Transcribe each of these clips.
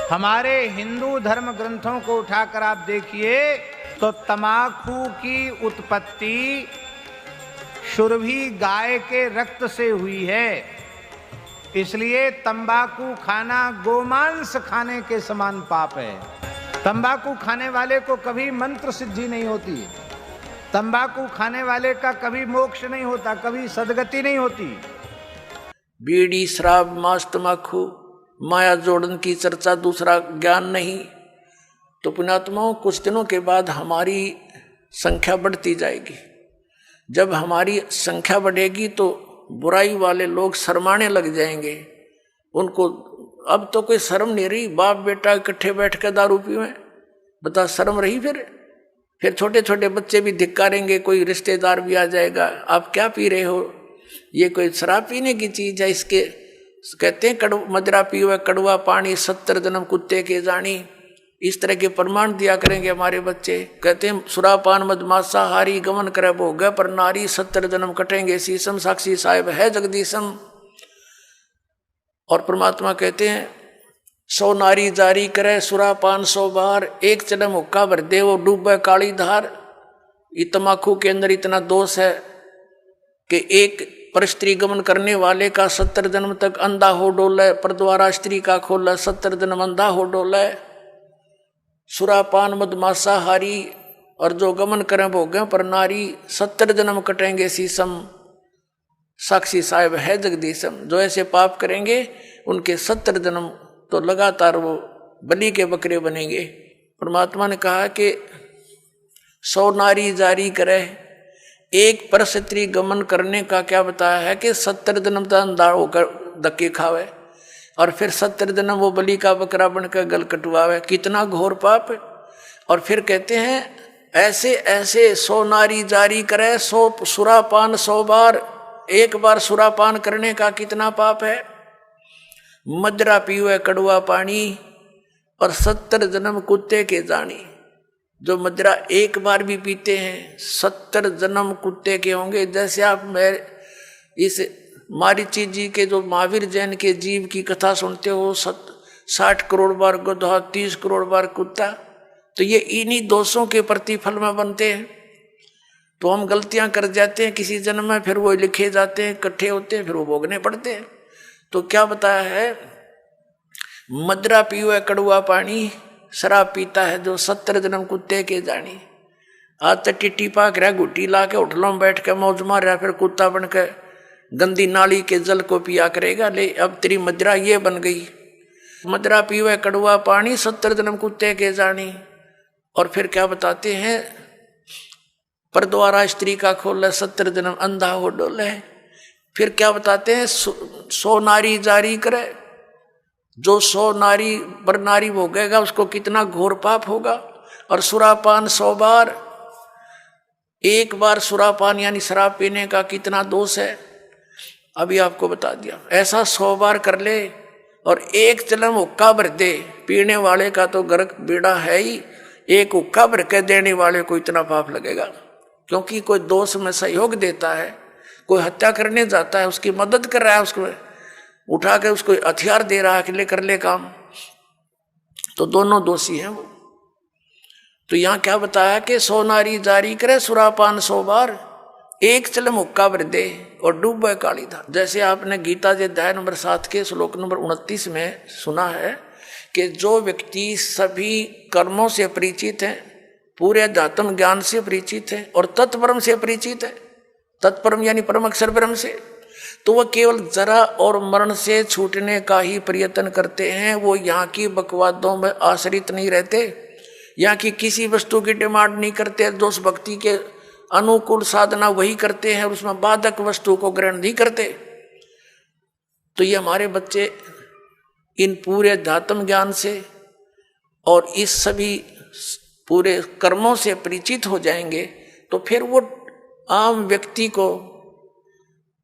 हमारे हिंदू धर्म ग्रंथों को उठाकर आप देखिए तो तंबाकू की उत्पत्ति सुरभि गाय के रक्त से हुई है। इसलिए तंबाकू खाना गोमांस खाने के समान पाप है। तंबाकू खाने वाले को कभी मंत्र सिद्धि नहीं होती, तंबाकू खाने वाले का कभी मोक्ष नहीं होता, कभी सदगति नहीं होती। बीड़ी, शराब, मांस, तंबाकू, माया जोड़न की चर्चा, दूसरा ज्ञान नहीं। तो पुण्यात्माओं, कुछ दिनों के बाद हमारी संख्या बढ़ती जाएगी। जब हमारी संख्या बढ़ेगी तो बुराई वाले लोग शर्माने लग जाएंगे। उनको अब तो कोई शर्म नहीं रही, बाप बेटा इकट्ठे बैठ कर दारू पीवें, बता शर्म रही? फिर छोटे छोटे बच्चे भी धिक्कारेंगे, कोई रिश्तेदार भी आ जाएगा, आप क्या पी रहे हो, ये कोई शराब पीने की चीज है? इसके कहते हैं मदिरा पीवे कड़वा पानी, 70 जन्म कुत्ते के जानी। इस तरह के प्रमाण दिया करेंगे हमारे बच्चे। कहते हैं सुरापान मदमासाहारी गमन करे भोग पर नारी, 70 जन्म कटेंगे शीशम, साक्षी साहेब है जगदीशम। और परमात्मा कहते हैं 100 नारी जारी करे सुरापान 100 बार, एक जन्म हुक्का भर दे वो डूबे काली धार। ये तंबाकू के अंदर इतना दोष है कि एक पर स्त्री गमन करने वाले का 70 जन्म तक अंधा हो डोले, पर द्वारा स्त्री का खोला 70 जन्म अंधा हो डोले। सुरापान मदमासाहारी और जो गमन करें भोगे पर नारी, 70 जन्म कटेंगे शीशम, साक्षी साहेब है जगदीशम। जो ऐसे पाप करेंगे उनके 70 जन्म तो लगातार वो बलि के बकरे बनेंगे। परमात्मा ने कहा कि 100 नारी जारी करे, एक पर स्त्री गमन करने का क्या बताया है कि 70 जन्म तक अंधा होकर धक्के खावे और फिर 70 जन्म वो बलि का बकरा बनकर गल कटवावे। कितना घोर पाप है। और फिर कहते हैं ऐसे ऐसे 100 नारी जारी करे, 100 सुरापान 100 बार, एक बार सुरापान करने का कितना पाप है। मदिरा पीवे कड़वा पानी और 70 जन्म कुत्ते के जानी। जो मदिरा एक बार भी पीते हैं 70 जन्म कुत्ते के होंगे। जैसे आप मैं इस मारीची जी के जो महावीर जैन के जीव की कथा सुनते हो, 60 करोड़ बार गधा, 30 करोड़ बार कुत्ता, तो ये इन्हीं दोषों के प्रतिफल में बनते हैं। तो हम गलतियां कर जाते हैं किसी जन्म में, फिर वो लिखे जाते हैं, इकट्ठे होते हैं, फिर वो भोगने पड़ते हैं। तो क्या बताया है, मदिरा पीवे कड़वा पानी, शराब पीता है जो 70 जन्म कुत्ते के जानी। आज तक टिट्टी पाक रहा, घुट्टी ला के होटलों में बैठ के मौज मार रहा, फिर कुत्ता बन के गंदी नाली के जल को पिया करेगा। ले अब तेरी मदिरा ये बन गई, मदिरा पीवे कड़वा पानी, 70 जन्म कुत्ते के जानी। और फिर क्या बताते हैं, पर द्वारा स्त्री का खोले 70 जन्म अंधा हो डोले। फिर क्या बताते हैं, 100 नारी जारी करे, जो 100 नारी पर नारी भोगेगा उसको कितना घोर पाप होगा। और सुरापान 100 बार, एक बार सुरापान यानी शराब पीने का कितना दोष है, अभी आपको बता दिया। ऐसा 100 बार कर ले और एक जन्म हुक्का भर दे, पीने वाले का तो गर्क बेड़ा है ही, एक हुक्का भर के देने वाले को इतना पाप लगेगा। क्योंकि कोई दोष में सहयोग देता है, कोई हत्या करने जाता है, उसकी मदद कर रहा है, उसको उठा के उसको हथियार दे रहा है कि ले कर ले काम, तो दोनों दोषी हैं वो। तो यहाँ क्या बताया कि 100 नारी जारी करे सुरापान 100 बार, एक चलम हुक्का भर दे और डूबे काली धार। जैसे आपने गीता जी अध्याय नंबर 7 के श्लोक नंबर 29 में सुना है कि जो व्यक्ति सभी कर्मों से परिचित है, पूरे अध्यात्म ज्ञान से परिचित है और तत्परम से परिचित है, तत्परम यानी परम अक्षर ब्रह्म से, तो वह केवल जरा और मरण से छूटने का ही प्रयत्न करते हैं। वो यहाँ की बकवादों में आश्रित नहीं रहते, यहाँ की किसी वस्तु की डिमांड नहीं करते, दोष भक्ति के अनुकूल साधना वही करते हैं, उसमें बाधक वस्तु को ग्रहण नहीं करते। तो ये हमारे बच्चे इन पूरे अध्यात्म ज्ञान से और इस सभी पूरे कर्मों से परिचित हो जाएंगे, तो फिर वो आम व्यक्ति को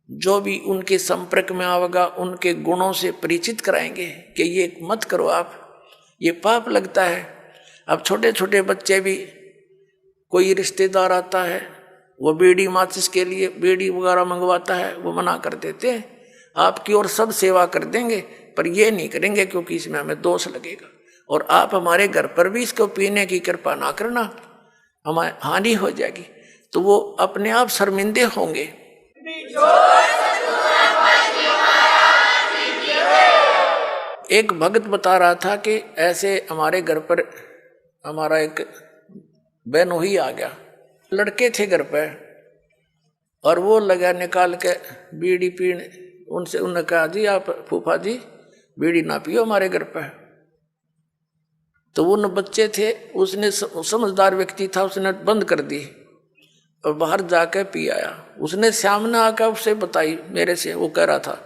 जो भी उनके संपर्क में आवेगा उनके गुणों से परिचित कराएंगे कि ये मत करो आप, ये पाप लगता है। अब छोटे छोटे बच्चे भी, कोई रिश्तेदार आता है, वो बीड़ी माचिस के लिए बीड़ी वगैरह मंगवाता है, वो मना कर देते हैं, आपकी और सब सेवा कर देंगे पर ये नहीं करेंगे क्योंकि इसमें हमें दोष लगेगा। और आप हमारे घर पर भी इसको पीने की कृपा ना करना, हमारी हानि हो जाएगी, तो वो अपने आप शर्मिंदे होंगे। एक भक्त बता रहा था कि ऐसे हमारे घर पर हमारा एक बेनोही आ गया, लड़के थे घर पे, और वो लगा निकाल के बीड़ी पीने। उनसे उन्होंने कहा जी आप फूफा जी बीड़ी ना पियो हमारे घर पे। तो वो न बच्चे थे, उसने समझदार व्यक्ति था, उसने बंद कर दी और बाहर जाके पी आया। उसने सामने आकर उससे बताई मेरे से, वो कह रहा था,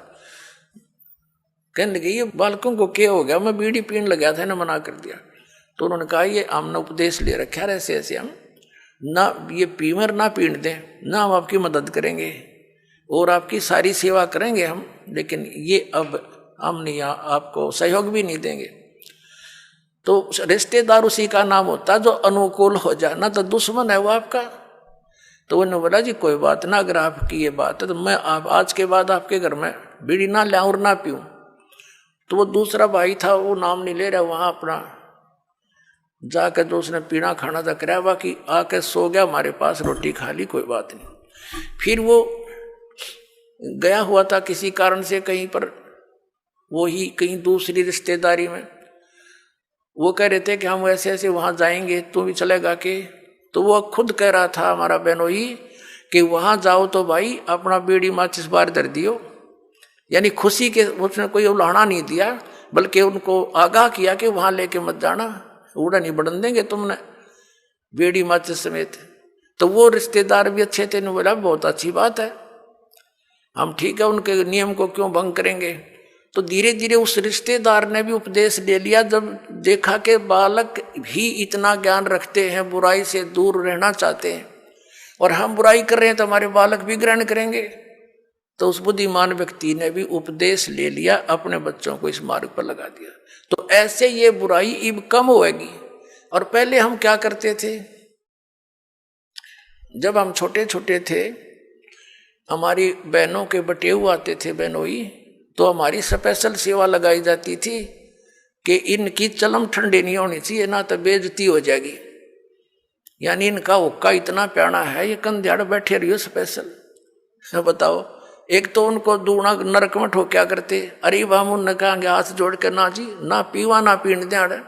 कहने लगे ये बालकों को क्या हो गया, मैं बीड़ी पीने लगा था ना, मना कर दिया। तो उन्होंने कहा ये हमने उपदेश ले रखा है, ऐसे ऐसे हम ना ये पीमर ना पीने दें, ना हम आपकी मदद करेंगे और आपकी सारी सेवा करेंगे हम, लेकिन ये अब हम नहीं आपको सहयोग भी नहीं देंगे। तो रिश्तेदार उसी का नाम होता है जो अनुकूल हो जाए, ना तो दुश्मन है वो आपका। तो उन्होंने बोला जी कोई बात ना, अगर आपकी ये बात है तो मैं आप आज के बाद आपके घर में बीड़ी ना लाऊं और ना पीऊं। तो वो दूसरा भाई था, वो नाम नहीं ले रहा, वहां अपना जाकर जो उसने पीना खाना था कराया, बाकी आके सो गया, हमारे पास रोटी खा ली, कोई बात नहीं। फिर वो गया हुआ था किसी कारण से कहीं पर, वो ही कहीं दूसरी रिश्तेदारी में, वो कह रहे थे कि हम ऐसे ऐसे वहां जाएंगे, तू भी चलेगा के? तो वो खुद कह रहा था हमारा बेनोई कि वहां जाओ तो भाई अपना बीड़ी माचिस बाहर धर दियो, यानी खुशी के उसने कोई उल्हाना नहीं दिया, बल्कि उनको आगाह किया कि वहां लेके मत जाना, उड़ा नहीं बढ़न देंगे तुमने बीड़ी माचिस समेत। तो वो रिश्तेदार भी अच्छे थे, बोला बहुत अच्छी बात है, हम ठीक है, उनके नियम को क्यों भंग करेंगे। तो धीरे धीरे उस रिश्तेदार ने भी उपदेश ले लिया, जब देखा कि बालक भी इतना ज्ञान रखते हैं, बुराई से दूर रहना चाहते हैं, और हम बुराई कर रहे हैं तो हमारे बालक भी ग्रहण करेंगे। तो उस बुद्धिमान व्यक्ति ने भी उपदेश ले लिया, अपने बच्चों को इस मार्ग पर लगा दिया। तो ऐसे ये बुराई अब कम होगी। और पहले हम क्या करते थे, जब हम छोटे छोटे थे, हमारी बहनों के बटेऊ आते थे बेनोई, तो हमारी स्पेशल सेवा लगाई जाती थी कि इनकी चलम ठंडी नहीं होनी चाहिए, ना तो बेइज्जती हो जाएगी, यानी इनका हुक्का इतना प्यारा है, ये कंध्याड़ बैठे रहियो स्पेशल। बताओ, एक तो उनको दूना नरक में ठोक्या करते, अरे हम उनने कहेंगे हाथ जोड़ के ना जी ना पीवा ना पीने दें,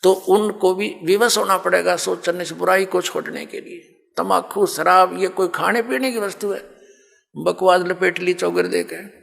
तो उनको भी विवश होना पड़ेगा सोचने इस बुराई को छोड़ने के लिए। तम्बाकू शराब ये कोई खाने पीने की वस्तु है, बकवास लपेट ली चौगर देकर।